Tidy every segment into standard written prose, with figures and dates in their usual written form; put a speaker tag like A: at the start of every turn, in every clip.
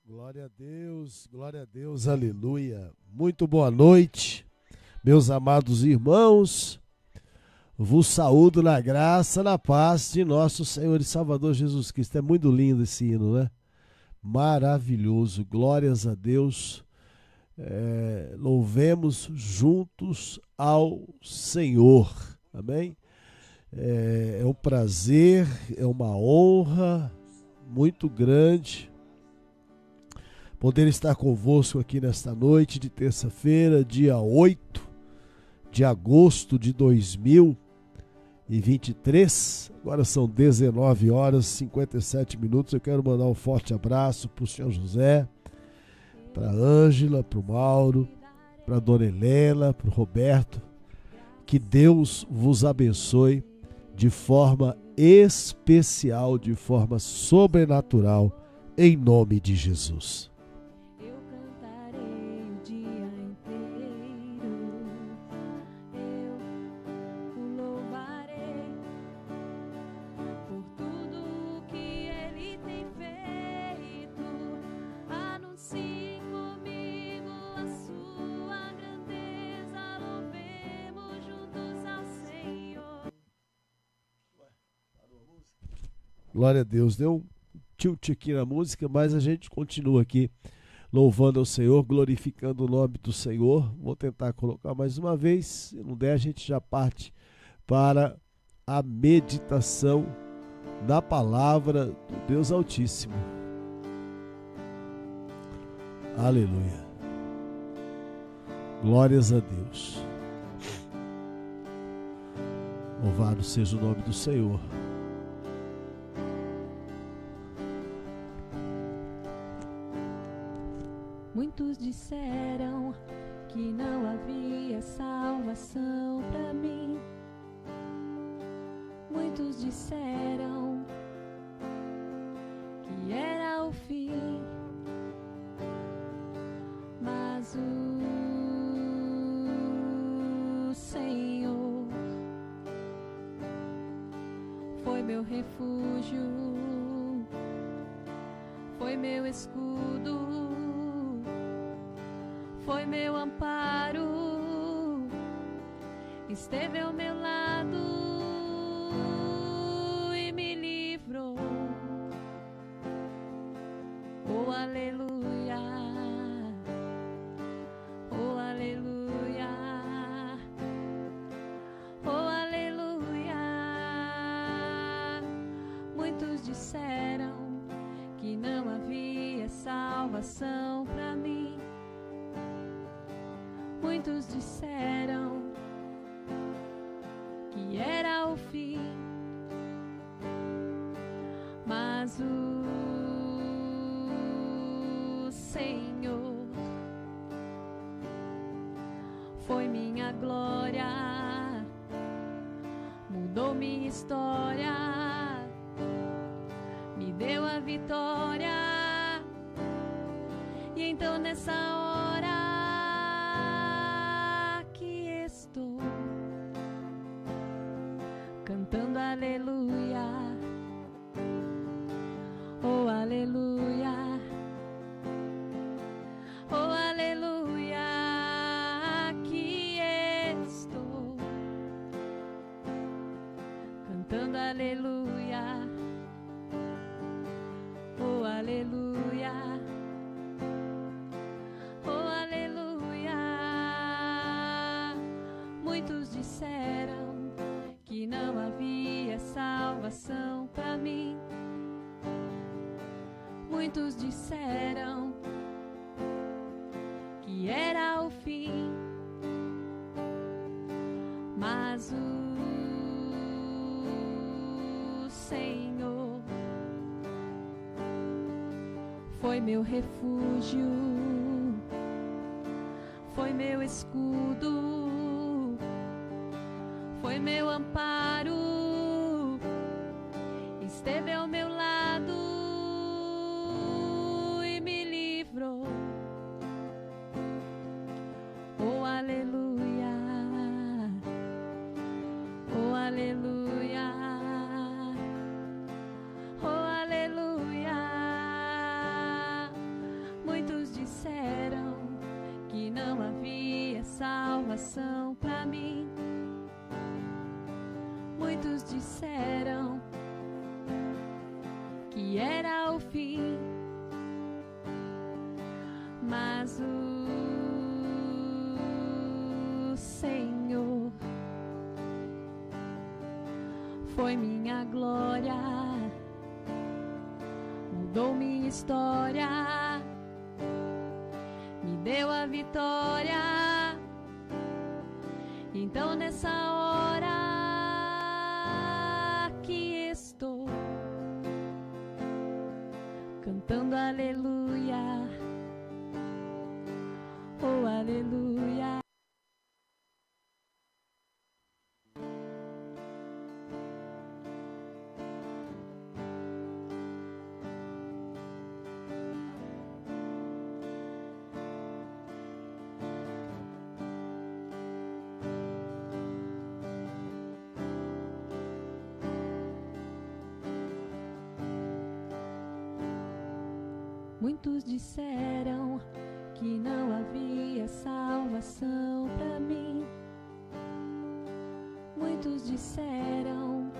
A: Glória a Deus, aleluia. Muito boa noite, meus amados irmãos. Vos saúdo na graça, na paz de nosso Senhor e Salvador Jesus Cristo. É muito lindo esse hino, né? Maravilhoso, glórias a Deus. Louvemos juntos ao Senhor, amém? É um prazer, é uma honra muito grande poder estar convosco aqui nesta noite de terça-feira, dia 8 de agosto de 2023. Agora são 19 horas e 57 minutos. Eu quero mandar um forte abraço para o senhor José, para a Ângela, para o Mauro, para a dona Helena, para o Roberto. Que Deus vos abençoe de forma especial, de forma sobrenatural, em nome de Jesus. Glória a Deus, deu um tilt aqui na música, mas a gente continua aqui louvando ao Senhor, glorificando o nome do Senhor. Vou tentar colocar mais uma vez, se não der a gente já parte para a meditação da palavra do Deus Altíssimo. Aleluia, glórias a Deus. Louvado seja o nome do Senhor.
B: Muitos disseram que não havia salvação para mim. Muitos disseram que era o fim. Mas o Senhor foi meu refúgio, foi meu escudo, foi meu amparo, esteve ao meu lado e me livrou. Oh, aleluia, oh, aleluia, oh, aleluia. Muitos disseram que não havia salvação para mim. Muitos disseram que era o fim, mas o Senhor foi minha glória, mudou minha história, me deu a vitória. E então nessa hora cantando aleluia, oh aleluia, oh aleluia, aqui estou, cantando aleluia, oh aleluia, oh aleluia. Muitos disseram que não havia salvação para mim. Muitos disseram que era o fim, mas o Senhor foi meu refúgio, foi meu escudo, foi meu amparo, esteve ao meu lado e me livrou. Oh, aleluia, oh, aleluia, oh, aleluia. salvação pra mim. Muitos disseram que era o fim, mas o Senhor foi minha glória, mudou minha história, me deu a vitória. Então nessa hora que estou cantando aleluia, oh aleluia. Muitos disseram que não havia salvação pra mim. Muitos disseram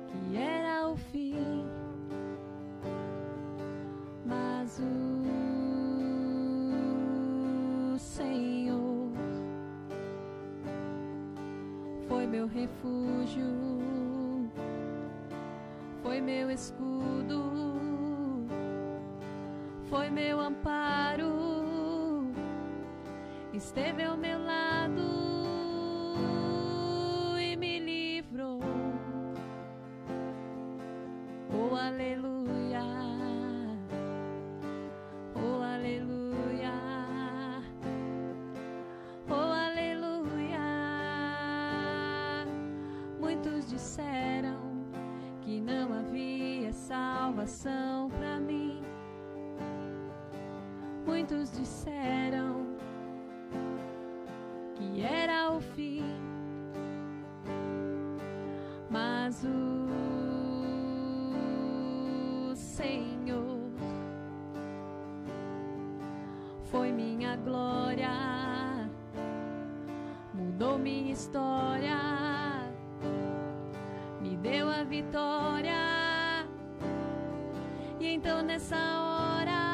B: que era o fim, mas o Senhor foi meu refúgio, foi meu escudo, foi meu amparo, esteve ao meu lado e me livrou. Oh aleluia, oh aleluia, oh aleluia. Muitos disseram que não havia salvação pra mim. Muitos disseram que era o fim, mas o Senhor foi minha glória, mudou minha história, me deu a vitória. E então nessa hora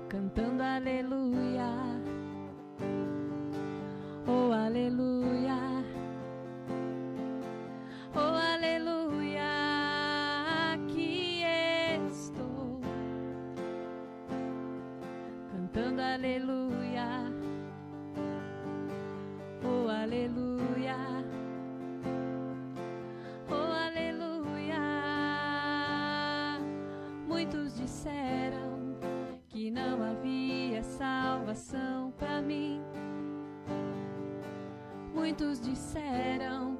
B: cantando aleluia, oh aleluia, oh aleluia, aqui estou cantando aleluia, oh aleluia, oh aleluia. Muitos disseram que não havia salvação pra mim. Muitos disseram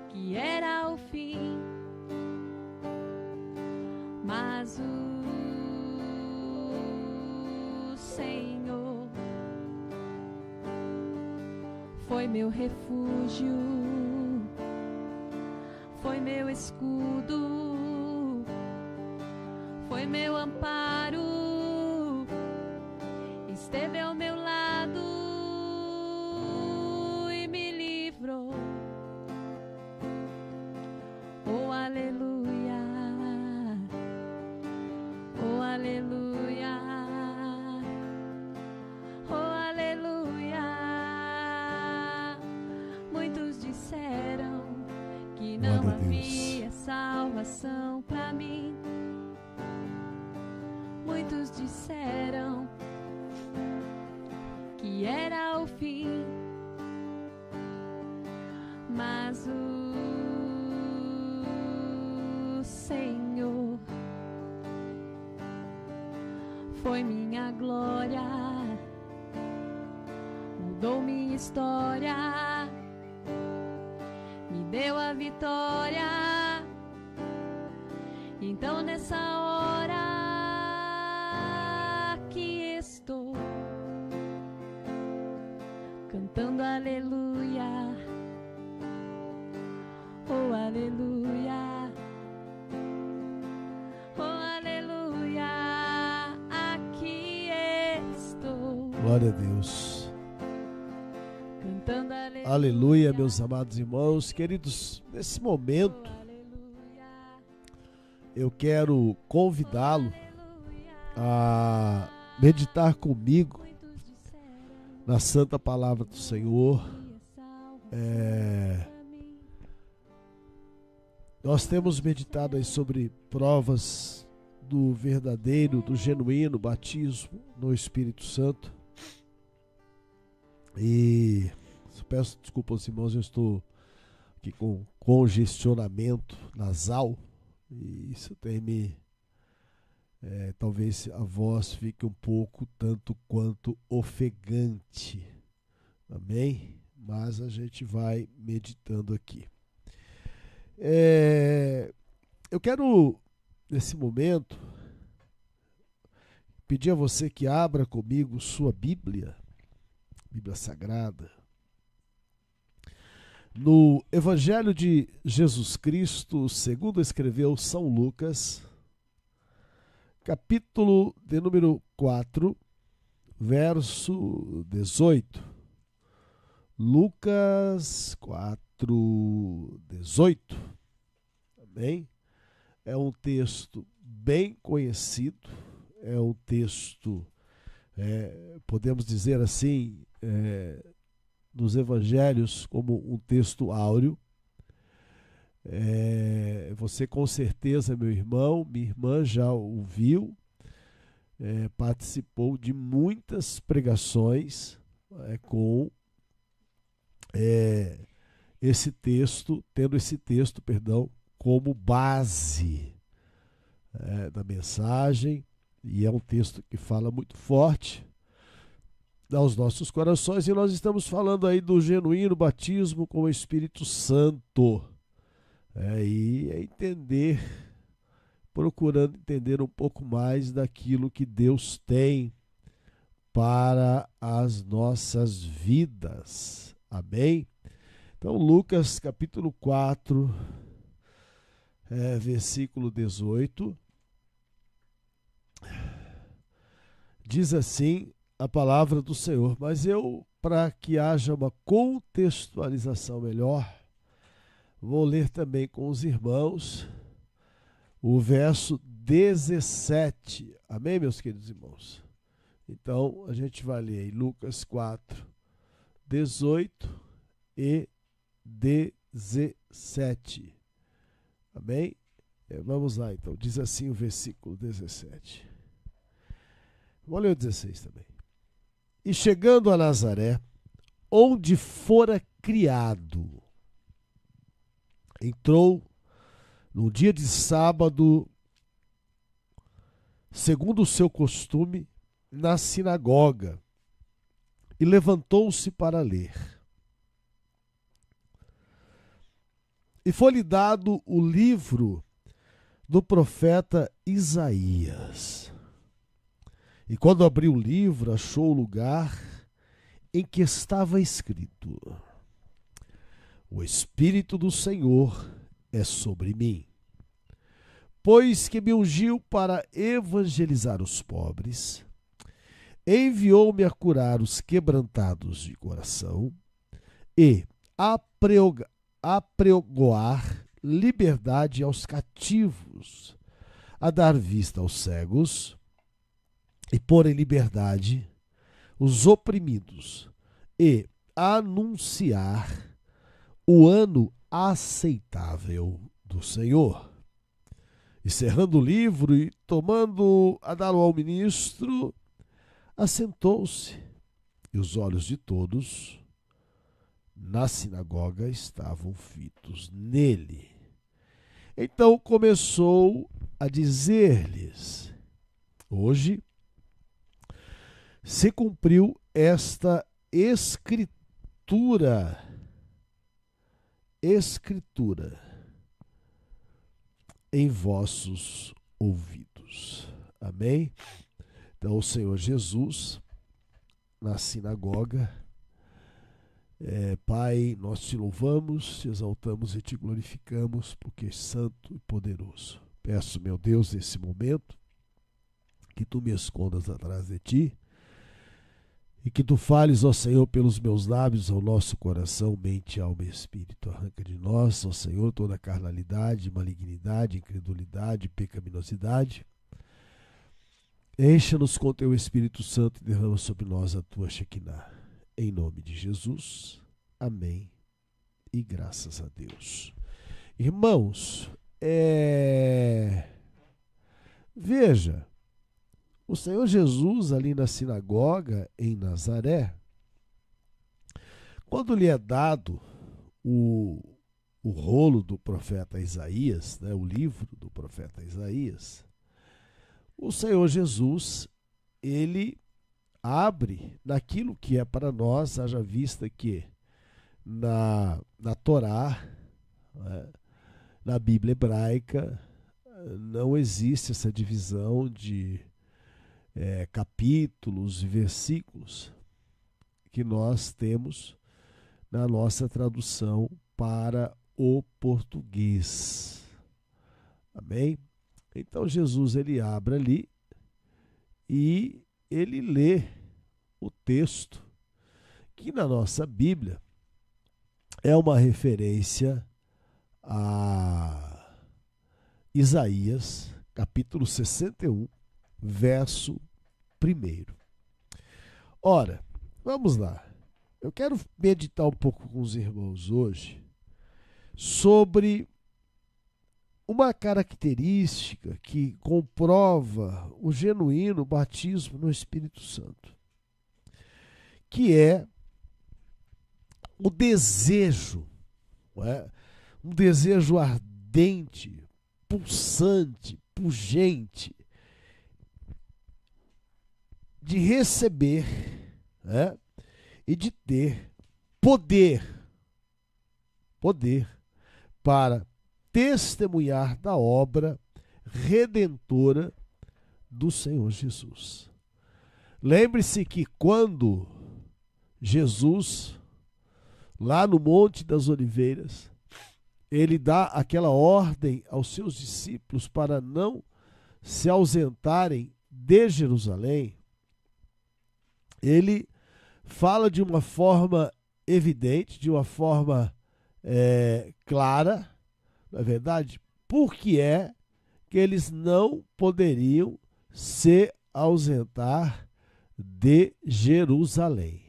B: que era o fim, mas o Senhor foi meu refúgio, foi meu escudo, foi meu amparo, esteve ao meu lado e me livrou. Oh aleluia, oh aleluia, oh aleluia. Muitos disseram que não havia salvação pra mim. Muitos disseram que era o fim, mas o Senhor foi minha glória, mudou minha história, me deu a vitória. Então nessa hora que estou cantando aleluia, oh aleluia, oh
A: Glória a Deus.
B: Cantando
A: Aleluia, meus amados irmãos, queridos, nesse momento eu quero convidá-lo a meditar comigo na Santa Palavra do Senhor. Nós temos meditado aí sobre provas do verdadeiro, do genuíno batismo no Espírito Santo. E peço desculpa aos irmãos, eu estou aqui com congestionamento nasal e isso tem me... talvez a voz fique um pouco tanto quanto ofegante, amém? Mas a gente vai meditando aqui. Eu quero, nesse momento, pedir a você que abra comigo sua Bíblia Sagrada, no Evangelho de Jesus Cristo, segundo escreveu São Lucas, capítulo de número 4, verso 18. Lucas 4, 18. Amém? É um texto bem conhecido, é um texto, podemos dizer assim, nos evangelhos como um texto áureo. Você com certeza, meu irmão, minha irmã, já ouviu, participou de muitas pregações com esse texto, tendo esse texto, como base da mensagem, e é um texto que fala muito forte aos nossos corações, e nós estamos falando aí do genuíno batismo com o Espírito Santo. E entender, procurando entender um pouco mais daquilo que Deus tem para as nossas vidas. Amém? Então, Lucas capítulo 4, versículo 18, diz assim a palavra do Senhor. Mas eu, para que haja uma contextualização melhor, vou ler também com os irmãos o verso 17. Amém, meus queridos irmãos? Então, a gente vai ler aí Lucas 4, 18 e 17. Amém? Vamos lá, então. Diz assim o versículo 17. Vou ler o 16 também. E chegando a Nazaré, onde fora criado, entrou no dia de sábado, segundo o seu costume, na sinagoga, e levantou-se para ler. E foi-lhe dado o livro do profeta Isaías. E quando abriu o livro, achou o lugar em que estava escrito: O Espírito do Senhor é sobre mim, pois que me ungiu para evangelizar os pobres, enviou-me a curar os quebrantados de coração e a apregoar liberdade aos cativos, a dar vista aos cegos e pôr em liberdade os oprimidos, e anunciar o ano aceitável do Senhor. E cerrando o livro e tomando a dá-lo ao ministro, assentou-se, e os olhos de todos na sinagoga estavam fitos nele. Então começou a dizer-lhes: Hoje se cumpriu esta escritura em vossos ouvidos. Amém? Então o Senhor Jesus, na sinagoga, Pai, nós te louvamos, te exaltamos e te glorificamos, porque és santo e poderoso. Peço, meu Deus, nesse momento, que tu me escondas atrás de ti, E que tu fales, ó Senhor, pelos meus lábios, ao nosso coração, mente, alma e espírito. Arranca de nós, ó Senhor, toda carnalidade, malignidade, incredulidade, pecaminosidade. Encha-nos com teu Espírito Santo e derrama sobre nós a tua Shekinah. Em nome de Jesus. Amém. E graças a Deus. Irmãos, veja, o Senhor Jesus ali na sinagoga em Nazaré, quando lhe é dado o rolo do profeta Isaías, né, o livro do profeta Isaías, o Senhor Jesus, ele abre naquilo que é para nós, haja vista que na Torá, né, na Bíblia hebraica, não existe essa divisão de capítulos e versículos que nós temos na nossa tradução para o português. Amém? Então Jesus ele abre ali e ele lê o texto que na nossa Bíblia é uma referência a Isaías, capítulo 61, verso 1. Ora, vamos lá. Eu quero meditar um pouco com os irmãos hoje sobre uma característica que comprova o genuíno batismo no Espírito Santo, que é o desejo, não é? Um desejo ardente, pulsante, pungente, de receber, né, e de ter poder para testemunhar da obra redentora do Senhor Jesus. Lembre-se que quando Jesus, lá no Monte das Oliveiras, ele dá aquela ordem aos seus discípulos para não se ausentarem de Jerusalém, ele fala de uma forma evidente, de uma forma clara, não é verdade? Por que é que eles não poderiam se ausentar de Jerusalém?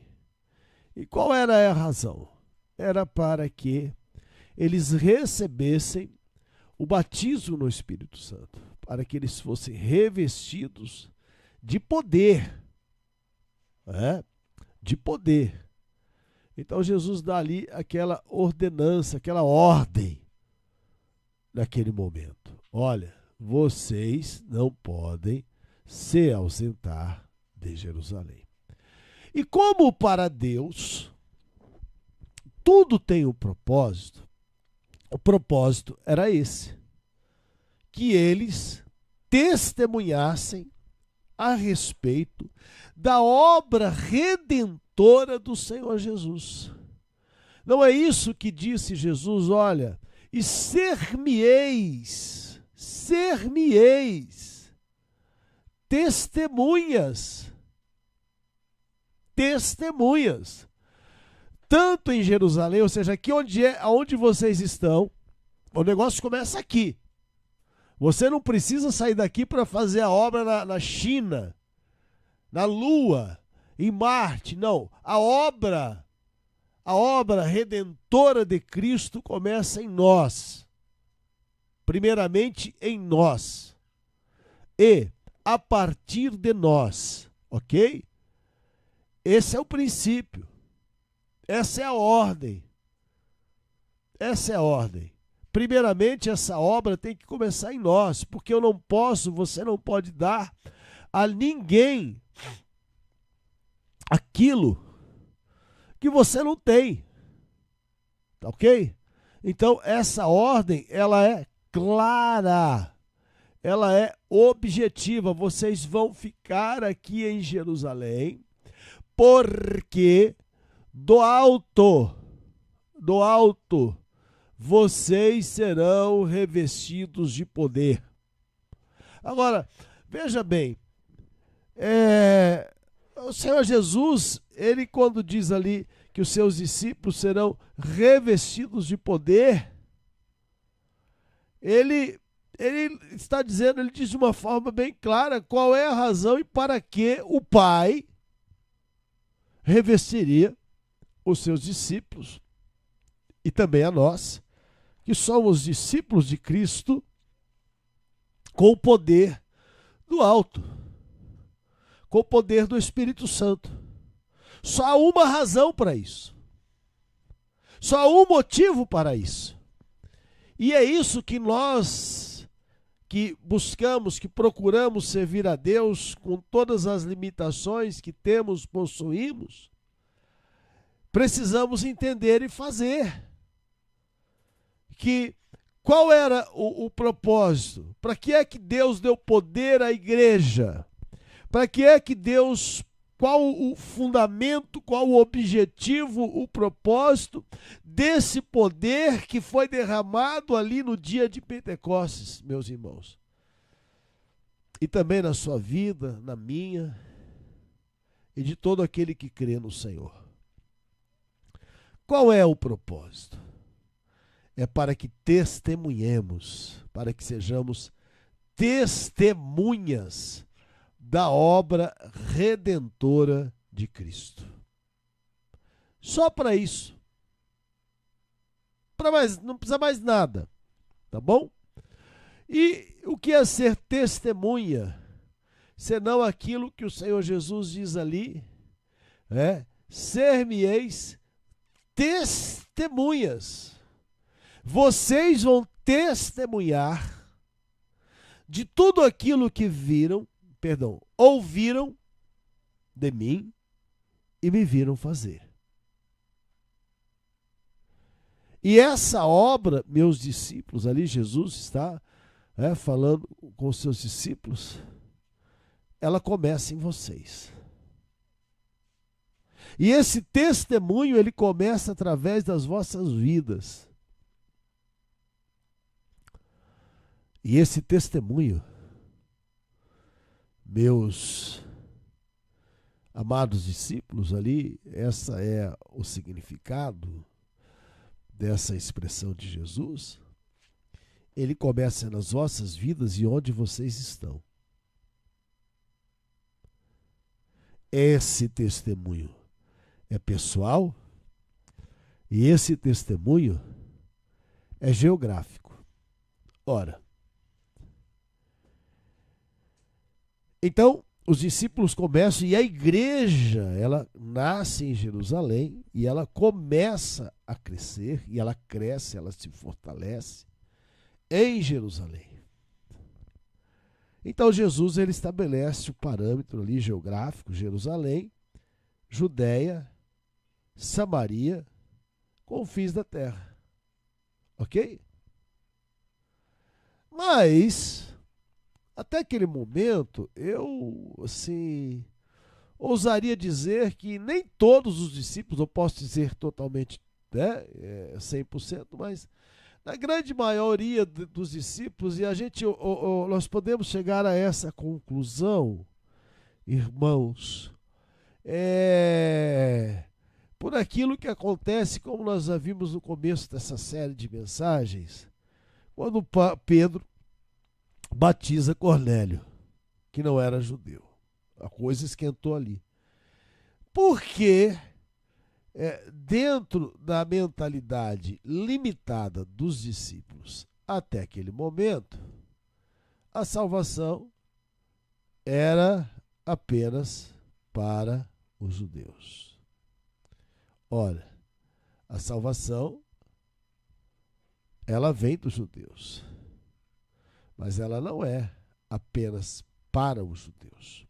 A: E qual era a razão? Era para que eles recebessem o batismo no Espírito Santo, para que eles fossem revestidos de poder, de poder. Então Jesus dá ali aquela ordenança, aquela ordem naquele momento. Olha, vocês não podem se ausentar de Jerusalém. E como para Deus tudo tem um propósito, o propósito era esse, que eles testemunhassem a respeito da obra redentora do Senhor Jesus. Não é isso que disse Jesus, olha, e ser-me-eis testemunhas, tanto em Jerusalém, ou seja, aqui onde vocês estão, o negócio começa aqui. Você não precisa sair daqui para fazer a obra na China, na Lua, em Marte, não. A obra redentora de Cristo começa em nós. Primeiramente em nós. E a partir de nós, ok? Esse é o princípio. Essa é a ordem. Primeiramente, essa obra tem que começar em nós, porque você não pode dar a ninguém aquilo que você não tem. Tá ok? Então, essa ordem, ela é clara, ela é objetiva. Vocês vão ficar aqui em Jerusalém, porque do alto, vocês serão revestidos de poder. Agora, veja bem, O Senhor Jesus, ele quando diz ali que os seus discípulos serão revestidos de poder, ele está dizendo, ele diz de uma forma bem clara qual é a razão e para que o Pai revestiria os seus discípulos e também a nós, que somos discípulos de Cristo, com o poder do alto, com o poder do Espírito Santo. Só há uma razão para isso. Só há um motivo para isso. E é isso que nós, que buscamos, que procuramos servir a Deus com todas as limitações que temos, possuímos, precisamos entender e fazer. Que qual era o propósito? Para que é que Deus deu poder à igreja? Para que é que Deus, qual o fundamento, qual o objetivo, o propósito desse poder que foi derramado ali no dia de Pentecostes, meus irmãos? E também na sua vida, na minha, e de todo aquele que crê no Senhor. Qual é o propósito? É para que testemunhemos, para que sejamos testemunhas da obra redentora de Cristo. Só para isso. Não precisa mais nada, tá bom? E o que é ser testemunha? Senão aquilo que o Senhor Jesus diz ali, ser-me-eis testemunhas. Vocês vão testemunhar de tudo aquilo que ouviram de mim e me viram fazer. E essa obra, meus discípulos, ali Jesus está falando com os seus discípulos, ela começa em vocês. E esse testemunho, ele começa através das vossas vidas. E esse testemunho, meus amados discípulos ali, essa é o significado dessa expressão de Jesus, ele começa nas vossas vidas e onde vocês estão. Esse testemunho é pessoal e esse testemunho é geográfico. Ora, então, os discípulos começam, e a igreja, ela nasce em Jerusalém, e ela começa a crescer, e ela cresce, ela se fortalece em Jerusalém. Então, Jesus, ele estabelece o parâmetro ali geográfico, Jerusalém, Judéia, Samaria, confins da terra. Ok? Mas até aquele momento, eu, ousaria dizer que nem todos os discípulos, eu posso dizer totalmente 100%, mas na grande maioria dos discípulos, e nós podemos chegar a essa conclusão, irmãos, por aquilo que acontece, como nós já vimos no começo dessa série de mensagens, quando Pedro batiza Cornélio, que não era judeu. A coisa esquentou ali. Porque dentro da mentalidade limitada dos discípulos até aquele momento, a salvação era apenas para os judeus. Ora, a salvação, ela vem dos judeus. Mas ela não é apenas para os judeus.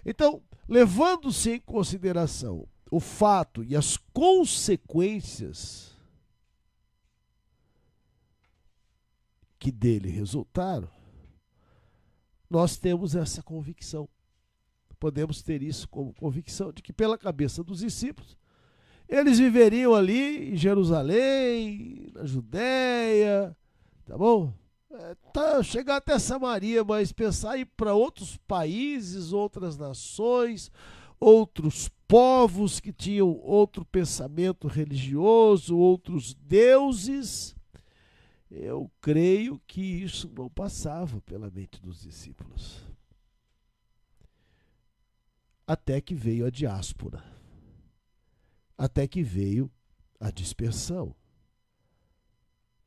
A: Então, levando-se em consideração o fato e as consequências que dele resultaram, nós temos essa convicção. Podemos ter isso como convicção de que pela cabeça dos discípulos, eles viveriam ali em Jerusalém, na Judéia, tá bom? Chegar até Samaria, mas pensar em ir para outros países, outras nações, outros povos que tinham outro pensamento religioso, outros deuses. Eu creio que isso não passava pela mente dos discípulos. Até que veio a diáspora. Até que veio a dispersão.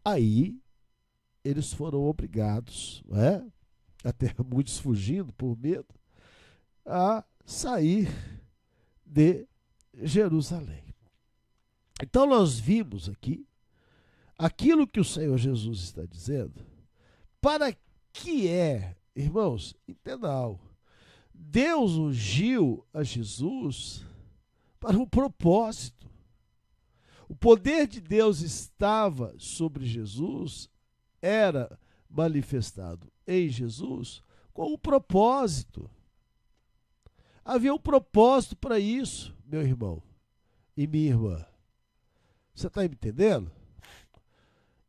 A: Aí eles foram obrigados, até muitos fugindo por medo, a sair de Jerusalém. Então nós vimos aqui aquilo que o Senhor Jesus está dizendo. Para que irmãos, entenda algo, Deus ungiu a Jesus para um propósito. O poder de Deus estava sobre Jesus, era manifestado em Jesus com um propósito. Havia um propósito para isso, meu irmão e minha irmã. Você está me entendendo?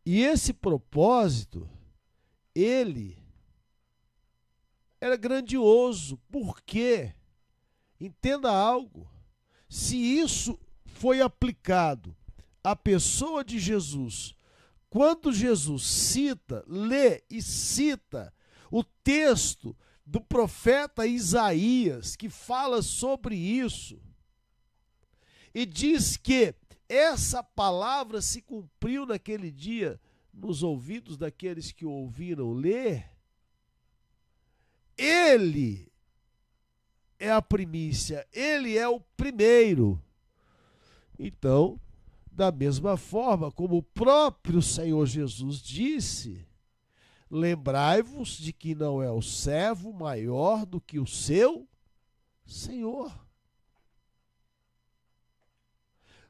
A: E esse propósito, ele era grandioso. Por quê? Entenda algo. Se isso foi aplicado à pessoa de Jesus, quando Jesus lê e cita o texto do profeta Isaías, que fala sobre isso, e diz que essa palavra se cumpriu naquele dia nos ouvidos daqueles que o ouviram ler, ele é a primícia, ele é o primeiro. Então, da mesma forma como o próprio Senhor Jesus disse, lembrai-vos de que não é o servo maior do que o seu Senhor.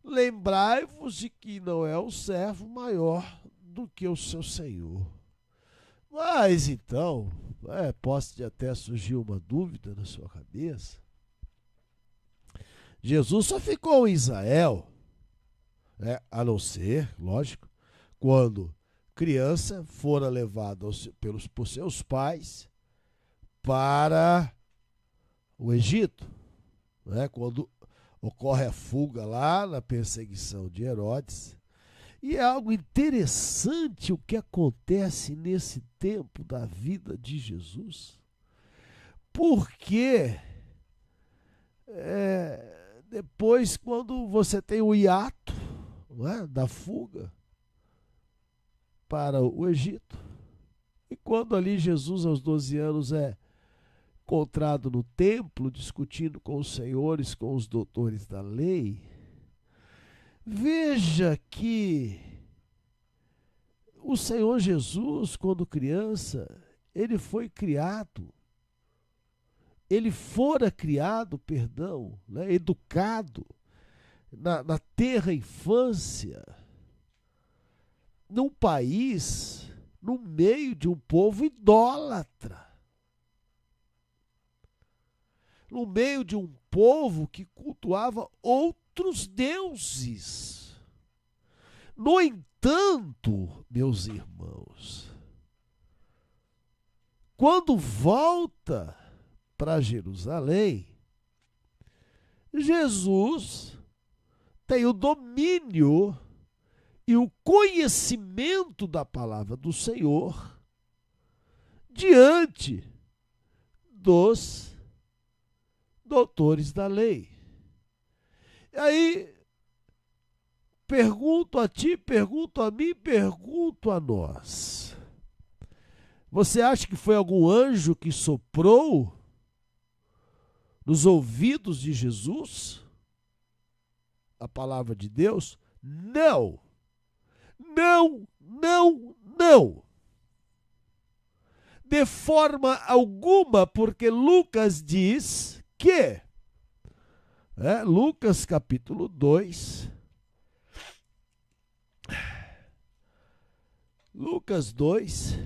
A: Lembrai-vos de que não é o servo maior do que o seu Senhor. Mas então, pode até surgir uma dúvida na sua cabeça. Jesus só ficou em Israel, a não ser, lógico, quando criança fora levado por seus pais para o Egito, quando ocorre a fuga lá na perseguição de Herodes. E é algo interessante o que acontece nesse tempo da vida de Jesus, porque depois, quando você tem o hiato da fuga para o Egito, e quando ali Jesus, aos 12 anos, é encontrado no templo, discutindo com os senhores, com os doutores da lei, veja que o Senhor Jesus, quando criança, ele fora criado, educado na tenra infância, num país, no meio de um povo idólatra, no meio de um povo que cultuava outros deuses. No entanto, meus irmãos, quando volta para Jerusalém, Jesus tem o domínio e o conhecimento da palavra do Senhor diante dos doutores da lei. E aí, pergunto a ti, pergunto a mim, pergunto a nós. Você acha que foi algum anjo que soprou nos ouvidos de Jesus a palavra de Deus? Não. Não, não, não. De forma alguma, porque Lucas diz que, Lucas capítulo 2, Lucas 2,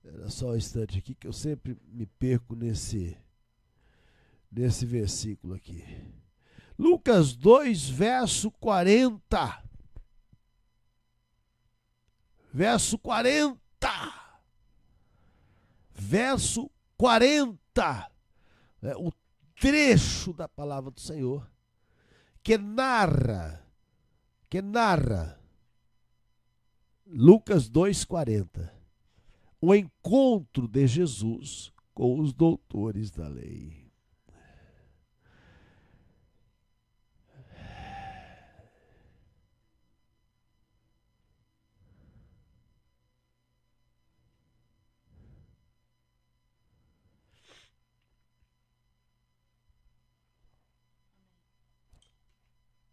A: era só um instante aqui que eu sempre me perco nesse versículo aqui. Lucas 2, verso 40. verso 40. Verso 40. O trecho da palavra do Senhor que narra Lucas 2,40, o encontro de Jesus com os doutores da lei.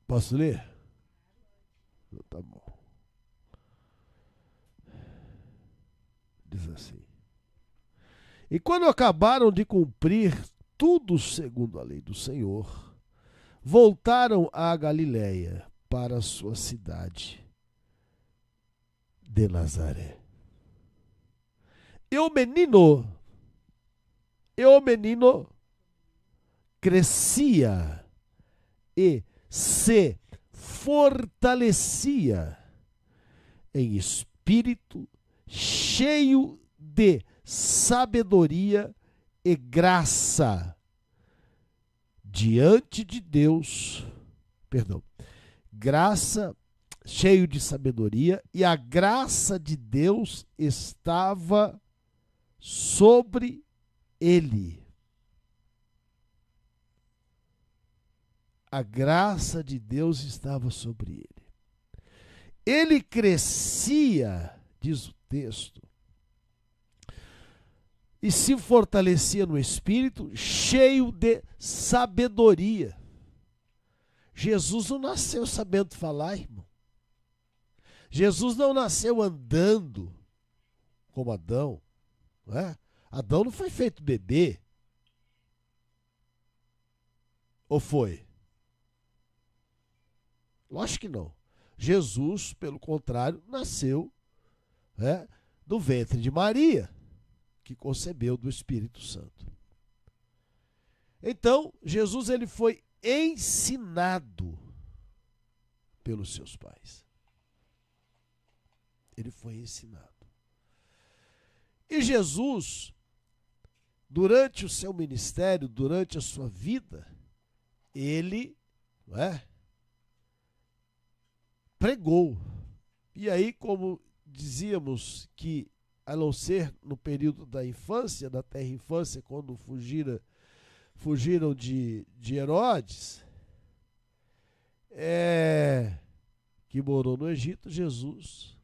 A: Posso ler? Tá bom. Diz assim: e quando acabaram de cumprir tudo segundo a lei do Senhor, voltaram à Galiléia, para a sua cidade de Nazaré. E o menino crescia e se fortalecia em espírito, cheio de sabedoria e graça diante de Deus. Cheio de sabedoria, e a graça de Deus estava sobre ele. A graça de Deus estava sobre ele. Ele crescia, diz o texto, e se fortalecia no espírito, cheio de sabedoria. Jesus não nasceu sabendo falar, irmão. Jesus não nasceu andando como Adão. Não é? Adão não foi feito bebê. Ou foi? Lógico que não. Jesus, pelo contrário, nasceu do ventre de Maria, que concebeu do Espírito Santo. Então, Jesus ele foi ensinado pelos seus pais. Ele foi ensinado. E Jesus, durante o seu ministério, durante a sua vida, ele pregou. E aí, como dizíamos que, a não ser no período da infância, da terra infância, quando fugiram de Herodes, que morou no Egito, Jesus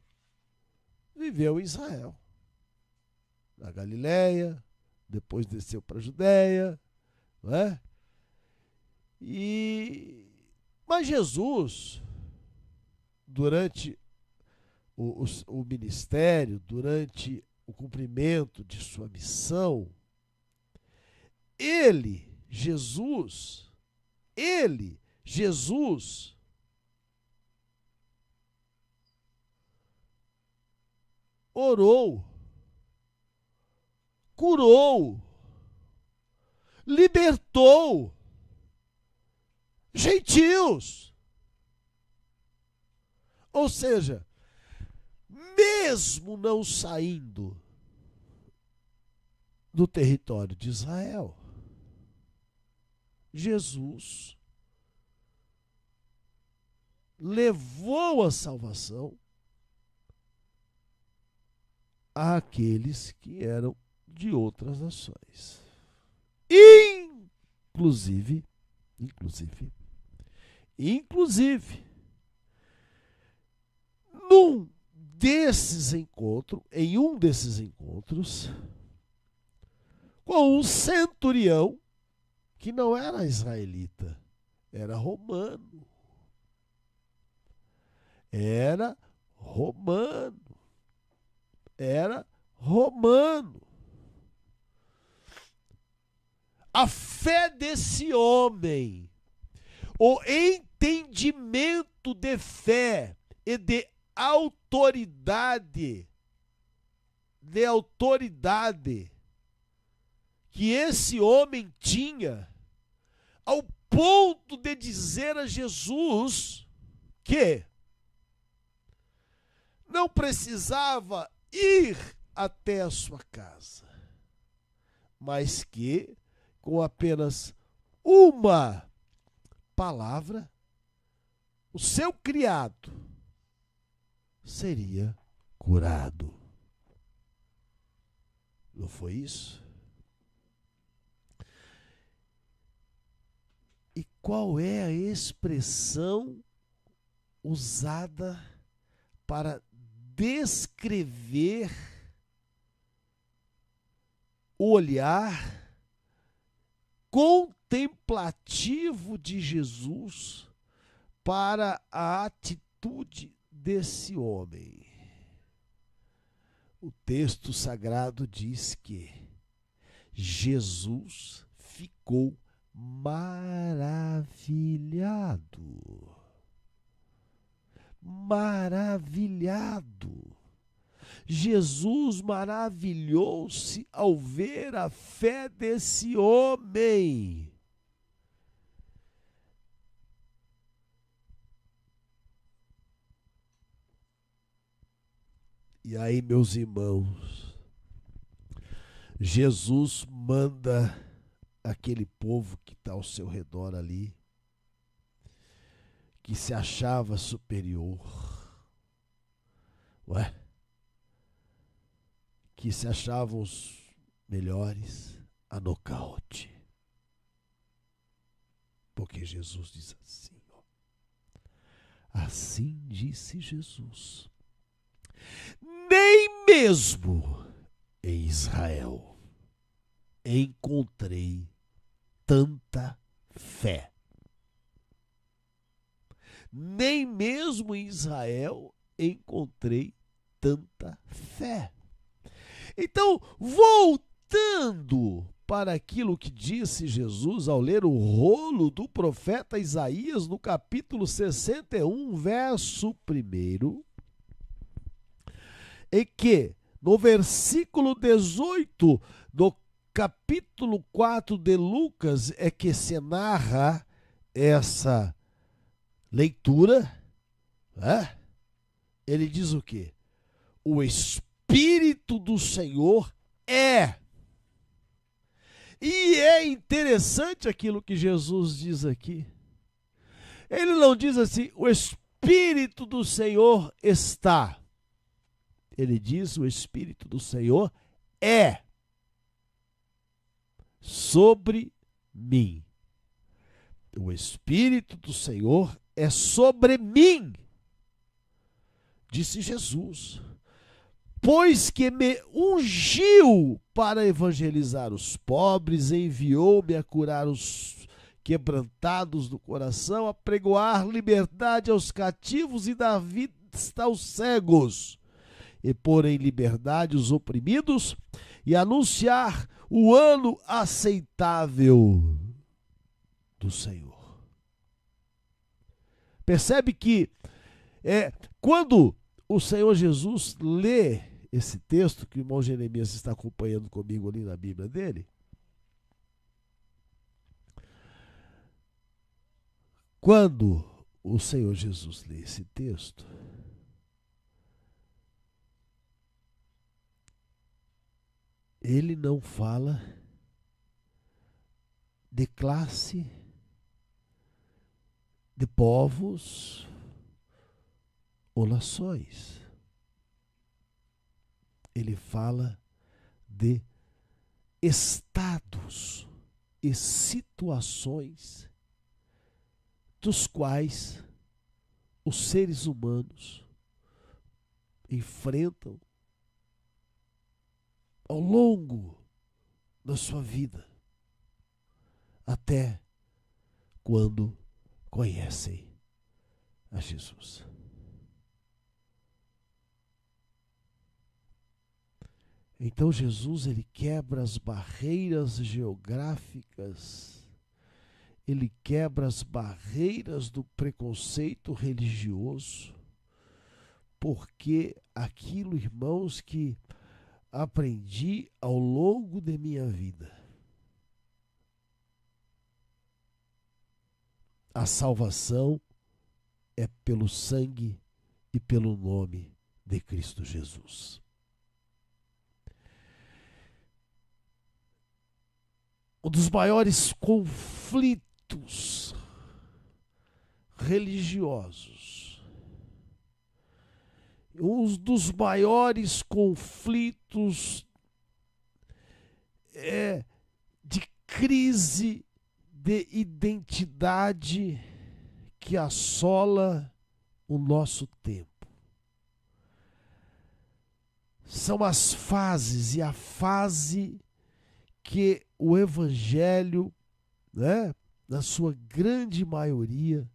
A: viveu em Israel, na Galiléia, depois desceu para a Judéia, não é? Mas Jesus, durante o ministério, durante o cumprimento de sua missão, Jesus, orou, curou, libertou gentios. Ou seja, mesmo não saindo do território de Israel, Jesus levou a salvação àqueles que eram de outras nações. Inclusive, em um desses encontros, com um centurião que não era israelita, era romano. Era romano. A fé desse homem, o entendimento de fé e de autoridade, que esse homem tinha, ao ponto de dizer a Jesus que não precisava ir até a sua casa, mas que, com apenas uma palavra, o seu criado seria curado. Não foi isso? E qual é a expressão usada para descrever o olhar contemplativo de Jesus para a atitude desse homem? O texto sagrado diz que Jesus ficou maravilhado. Maravilhado. Jesus maravilhou-se ao ver a fé desse homem. E aí, meus irmãos, Jesus manda aquele povo que está ao seu redor ali, que se achava superior, que se achavam os melhores, a nocaute. Porque Jesus diz assim, assim disse Jesus: nem mesmo em Israel encontrei tanta fé. Nem mesmo em Israel encontrei tanta fé. Então, voltando para aquilo que disse Jesus ao ler o rolo do profeta Isaías no capítulo 61, verso 1, em que, no versículo 18 do capítulo 4 de Lucas, é que se narra essa leitura, né? Ele diz o quê? O Espírito do Senhor é. E é interessante aquilo que Jesus diz aqui. Ele não diz assim, o Espírito do Senhor está. Ele diz, o Espírito do Senhor é sobre mim. O Espírito do Senhor é sobre mim, disse Jesus, pois que me ungiu para evangelizar os pobres, enviou-me a curar os quebrantados do coração, a pregoar liberdade aos cativos e dar vista aos cegos, e pôr em liberdade os oprimidos, e anunciar o ano aceitável do Senhor. Percebe que quando o Senhor Jesus lê esse texto, que o irmão Jeremias está acompanhando comigo ali na Bíblia dele, quando o Senhor Jesus lê esse texto, ele não fala de classe, de povos ou nações. Ele fala de estados e situações dos quais os seres humanos enfrentam ao longo da sua vida, até quando conhecem a Jesus. Então Jesus, ele quebra as barreiras geográficas, ele quebra as barreiras do preconceito religioso, porque aquilo, irmãos, que aprendi ao longo de minha vida, a salvação é pelo sangue e pelo nome de Cristo Jesus. Um dos maiores conflitos religiosos, um dos maiores conflitos de crise de identidade que assola o nosso tempo. São as fases, e a fase que o Evangelho, na sua grande maioria,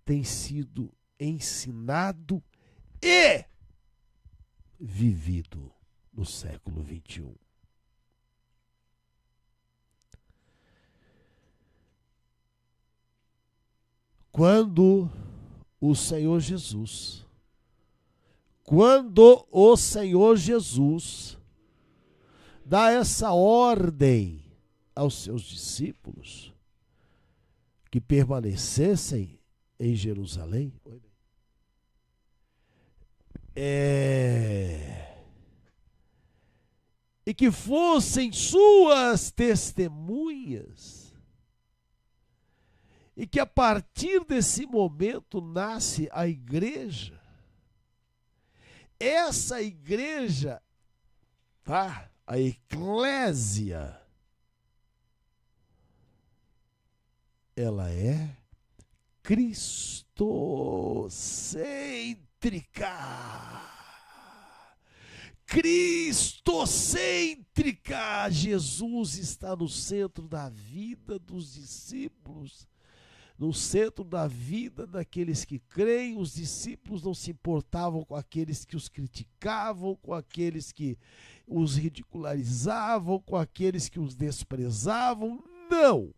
A: tem sido ensinado e vivido no século XXI. Quando o Senhor Jesus dá essa ordem aos seus discípulos que permanecessem em Jerusalém, e que fossem suas testemunhas, e que a partir desse momento nasce a igreja. Essa igreja, a eclésia, ela é cristocêntrica. Cristocêntrica. Jesus está no centro da vida dos discípulos, no centro da vida daqueles que creem. Os discípulos não se importavam com aqueles que os criticavam, com aqueles que os ridicularizavam, com aqueles que os desprezavam. Não!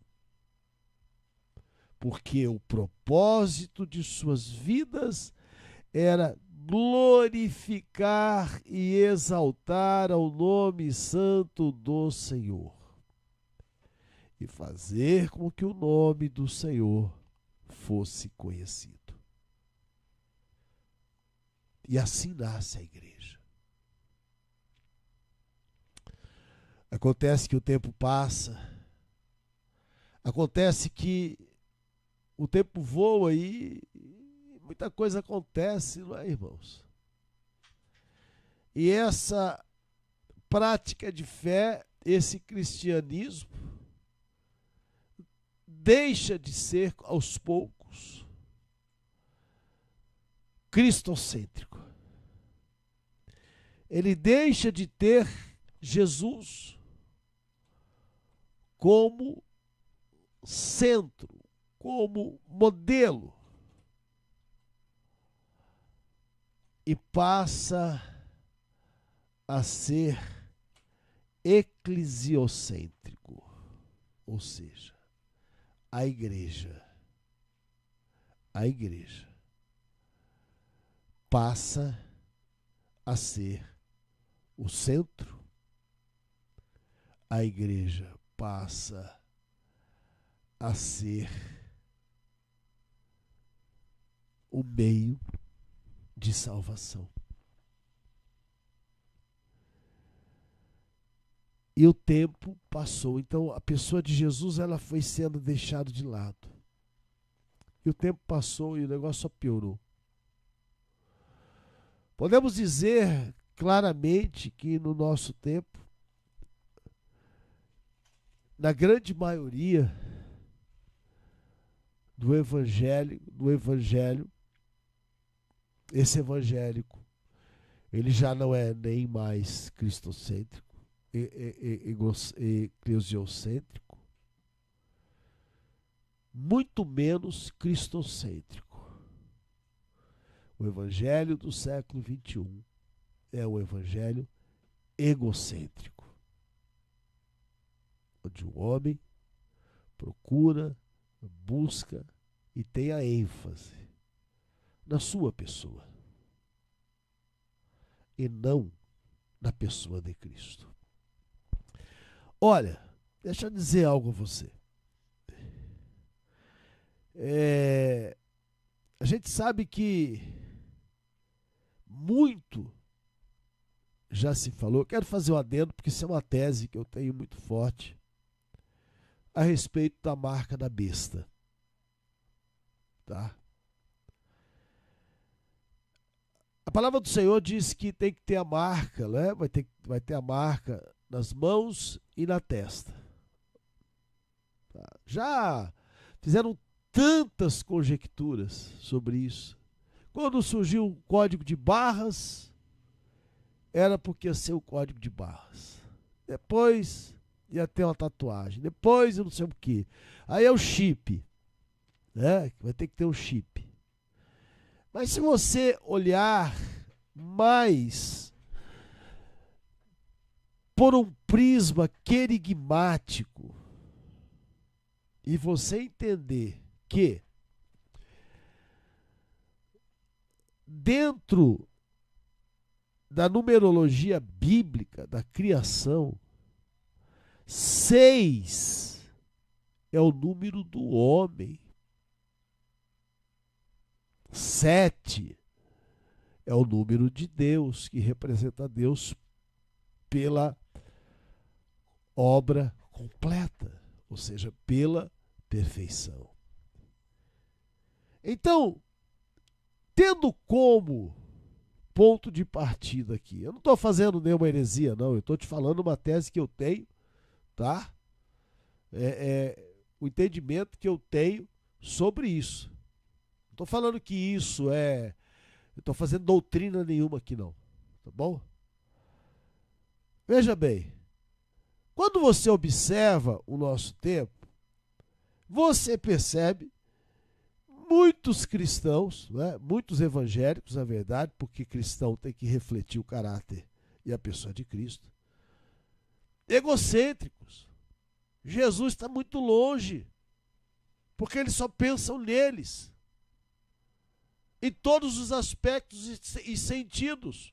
A: Porque o propósito de suas vidas era glorificar e exaltar ao nome santo do Senhor e fazer com que o nome do Senhor fosse conhecido. E assim nasce a igreja. Acontece que o tempo passa, acontece que o tempo voa e muita coisa acontece, não é, irmãos? E essa prática de fé, esse cristianismo, deixa de ser, aos poucos, cristocêntrico. Ele deixa de ter Jesus como centro, como modelo, e passa a ser eclesiocêntrico, ou seja, a igreja passa a ser o centro, a igreja passa a ser o meio de salvação. E o tempo passou, então a pessoa de Jesus, ela foi sendo deixada de lado. E o tempo passou e o negócio só piorou. Podemos dizer claramente que no nosso tempo, na grande maioria do evangelho, esse evangélico, ele já não é nem mais cristocêntrico, eclesiocêntrico, muito menos cristocêntrico. O evangelho do século XXI é o evangelho egocêntrico, onde o homem procura, busca e tem a ênfase na sua pessoa e não na pessoa de Cristo. Olha, deixa eu dizer algo a você. A gente sabe que muito já se falou. Quero fazer um adendo, porque isso é uma tese que eu tenho muito forte a respeito da marca da besta. Tá? A palavra do Senhor diz que tem que ter a marca, né? Vai ter a marca nas mãos e na testa. Tá? Já fizeram tantas conjecturas sobre isso. Quando surgiu o código de barras, era porque ia ser o código de barras. Depois ia ter uma tatuagem. Depois eu não sei o que. Aí é o chip. Né? Vai ter que ter um chip. Mas se você olhar mais por um prisma querigmático e você entender que dentro da numerologia bíblica da criação, 6 é o número do homem. 7 é o número de Deus, que representa Deus pela obra completa, ou seja, pela perfeição. Então, tendo como ponto de partida aqui, eu não estou fazendo nenhuma heresia, não, eu estou te falando uma tese que eu tenho, tá? O entendimento que eu tenho sobre isso. Não estou falando que isso é... Eu estou fazendo doutrina nenhuma aqui, não. Tá bom? Veja bem. Quando você observa o nosso tempo, você percebe muitos cristãos, né, muitos evangélicos, na verdade, porque cristão tem que refletir o caráter e a pessoa de Cristo, egocêntricos. Jesus está muito longe, porque eles só pensam neles, em todos os aspectos e sentidos.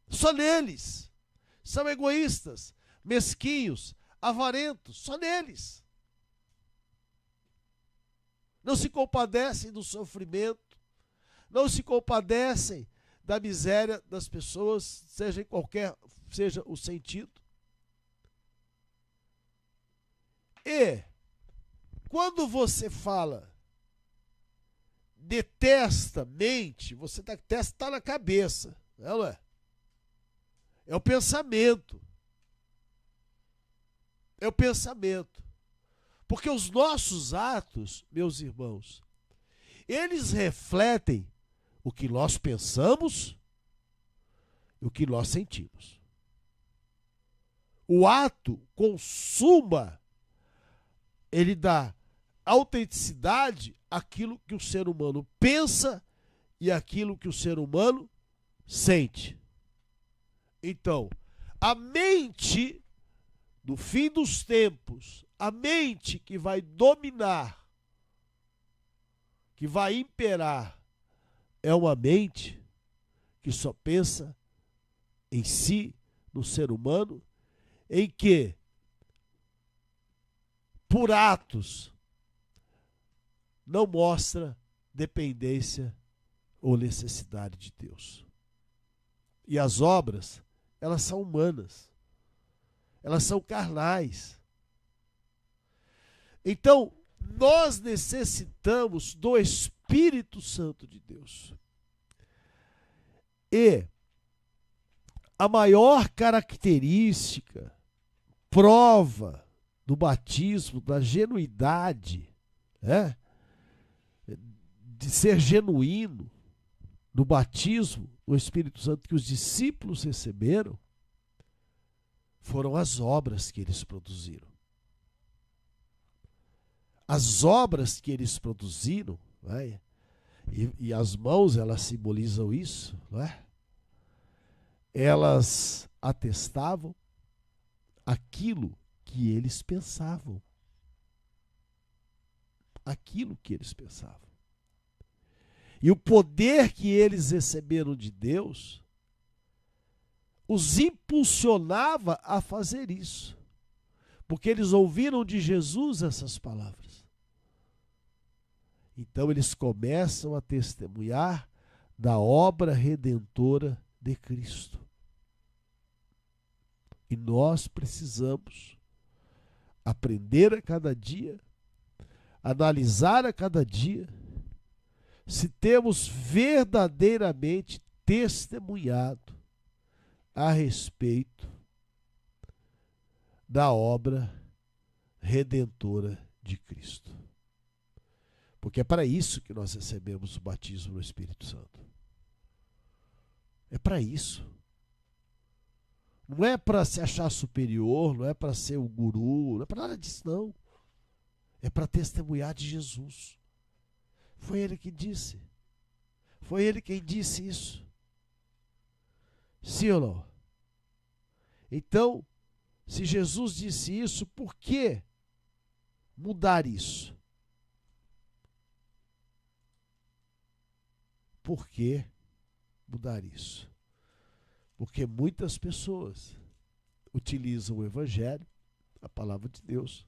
A: Só neles. São egoístas, mesquinhos, avarentos, só neles. Não se compadecem do sofrimento, não se compadecem da miséria das pessoas, seja em qualquer seja o sentido. E quando você fala detesta, mente, você está na cabeça, não é? É o pensamento. É o pensamento. Porque os nossos atos, meus irmãos, eles refletem o que nós pensamos e o que nós sentimos. O ato consuma, ele dá autenticidade àquilo que o ser humano pensa e àquilo que o ser humano sente. Então, a mente, no fim dos tempos, a mente que vai dominar, que vai imperar, é uma mente que só pensa em si, no ser humano, em que, por atos, não mostra dependência ou necessidade de Deus. E as obras, elas são humanas. Elas são carnais. Então, nós necessitamos do Espírito Santo de Deus. E a maior característica, prova do batismo, da genuidade, de ser genuíno, do batismo no Espírito Santo que os discípulos receberam, foram as obras que eles produziram. As obras que eles produziram, e as mãos, elas simbolizam isso, elas atestavam aquilo que eles pensavam. Aquilo que eles pensavam. E o poder que eles receberam de Deus os impulsionava a fazer isso. Porque eles ouviram de Jesus essas palavras. Então eles começam a testemunhar da obra redentora de Cristo. E nós precisamos aprender a cada dia, analisar a cada dia, se temos verdadeiramente testemunhado a respeito da obra redentora de Cristo. Porque é para isso que nós recebemos o batismo no Espírito Santo. É para isso. Não é para se achar superior, não é para ser o guru, não é para nada disso, não. É para testemunhar de Jesus. Foi ele que disse. Foi ele quem disse isso. Sim ou não? Então, se Jesus disse isso, por que mudar isso? Por que mudar isso? Porque muitas pessoas utilizam o Evangelho, a palavra de Deus,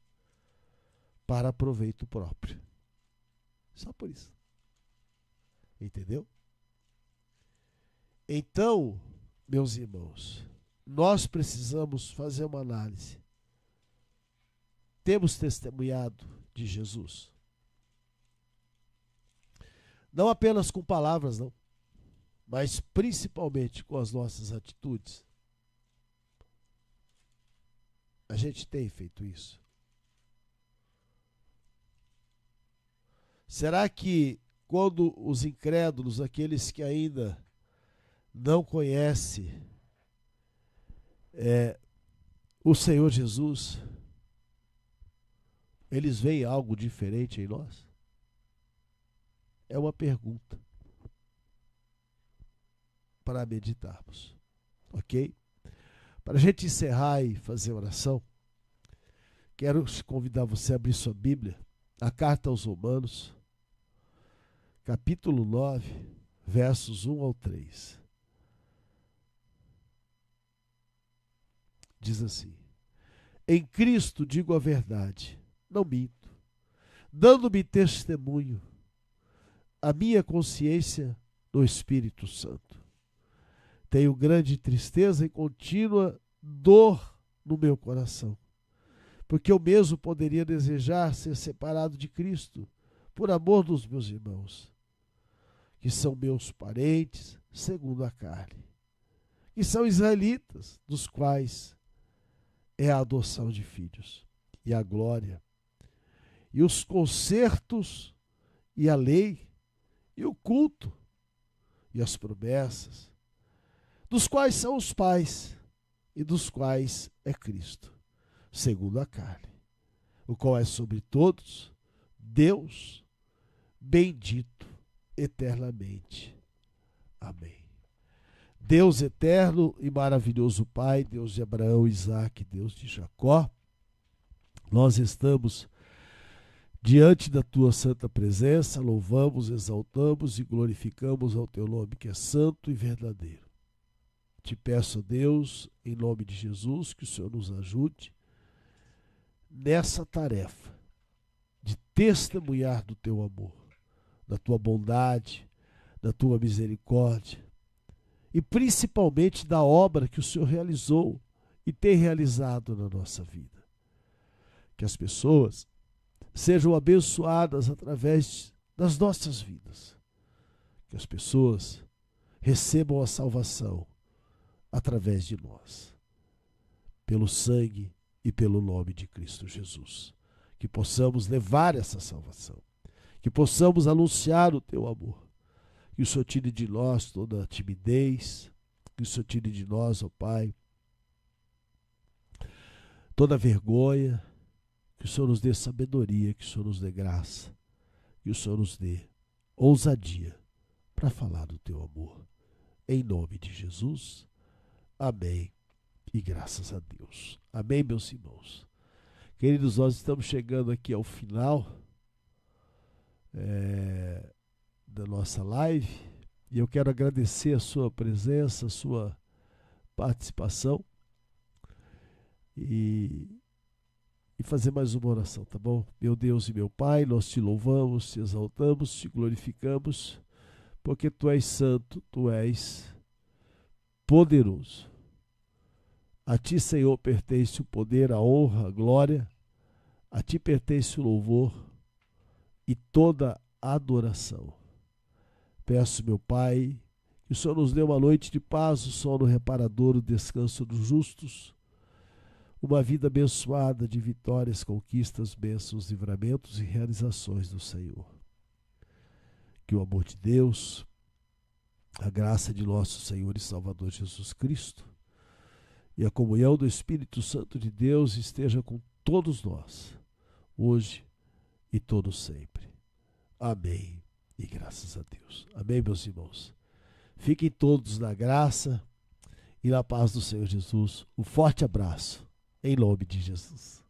A: para proveito próprio. Só por isso. Entendeu? Então, meus irmãos, nós precisamos fazer uma análise. Temos testemunhado de Jesus? Não apenas com palavras, não, mas principalmente com as nossas atitudes. A gente tem feito isso. Será que quando os incrédulos, aqueles que ainda não conhecem o Senhor Jesus, eles veem algo diferente em nós? É uma pergunta para meditarmos, ok? Para a gente encerrar e fazer oração, quero convidar você a abrir sua Bíblia, a carta aos Romanos, capítulo 9, versos 1 ao 3. Diz assim: em Cristo digo a verdade, não minto, dando-me testemunho a minha consciência no Espírito Santo. Tenho grande tristeza e contínua dor no meu coração, porque eu mesmo poderia desejar ser separado de Cristo, por amor dos meus irmãos, que são meus parentes segundo a carne, que são israelitas, dos quais é a adoção de filhos, e a glória, e os concertos, e a lei, e o culto, e as promessas, dos quais são os pais, e dos quais é Cristo, segundo a carne, o qual é sobre todos, Deus, bendito eternamente. Amém. Deus eterno e maravilhoso Pai, Deus de Abraão, Isaque, Deus de Jacó, nós estamos diante da tua santa presença, louvamos, exaltamos e glorificamos ao teu nome que é santo e verdadeiro. Te peço, Deus, em nome de Jesus, que o Senhor nos ajude nessa tarefa de testemunhar do teu amor, da tua bondade, da tua misericórdia e principalmente da obra que o Senhor realizou e tem realizado na nossa vida. Que as pessoas sejam abençoadas através das nossas vidas. Que as pessoas recebam a salvação através de nós, pelo sangue e pelo nome de Cristo Jesus. Que possamos levar essa salvação, que possamos anunciar o teu amor, que o Senhor tire de nós toda a timidez, que o Senhor tire de nós, ó Pai, toda a vergonha, que o Senhor nos dê sabedoria, que o Senhor nos dê graça, que o Senhor nos dê ousadia para falar do teu amor. Em nome de Jesus, amém e graças a Deus. Amém, meus irmãos. Queridos, nós estamos chegando aqui ao final da nossa live e eu quero agradecer a sua presença, a sua participação e fazer mais uma oração, tá bom? Meu Deus e meu Pai, nós te louvamos, te exaltamos, te glorificamos, porque tu és santo, tu és poderoso. A ti, Senhor, pertence o poder, a honra, a glória. A ti pertence o louvor e toda a adoração. Peço, meu Pai, que o Senhor nos dê uma noite de paz, o sono reparador, o descanso dos justos, uma vida abençoada de vitórias, conquistas, bênçãos, livramentos e realizações do Senhor. Que o amor de Deus, a graça de nosso Senhor e Salvador Jesus Cristo e a comunhão do Espírito Santo de Deus esteja com todos nós, hoje e todo sempre. Amém. E graças a Deus. Amém, meus irmãos. Fiquem todos na graça e na paz do Senhor Jesus. Um forte abraço, em nome de Jesus.